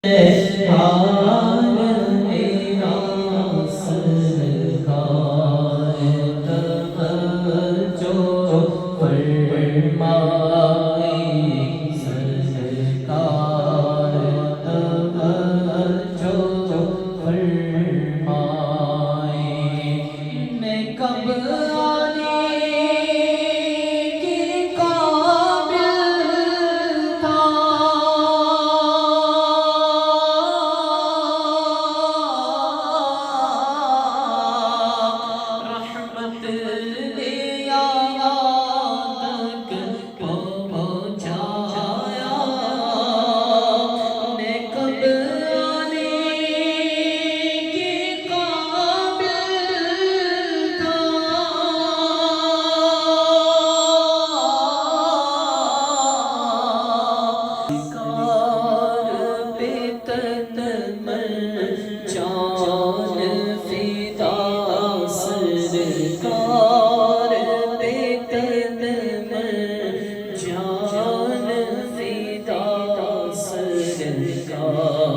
حال میرا سرکار توجہ فرمائے سرکار توجہ فرمائے میں کب آنے کی قابل تھا رحمت دیا تک پہنچایا میں کب آنے کی قابل تھا کار پہ تن من جان فدا سرکار پہ تن من جان فدا سرکار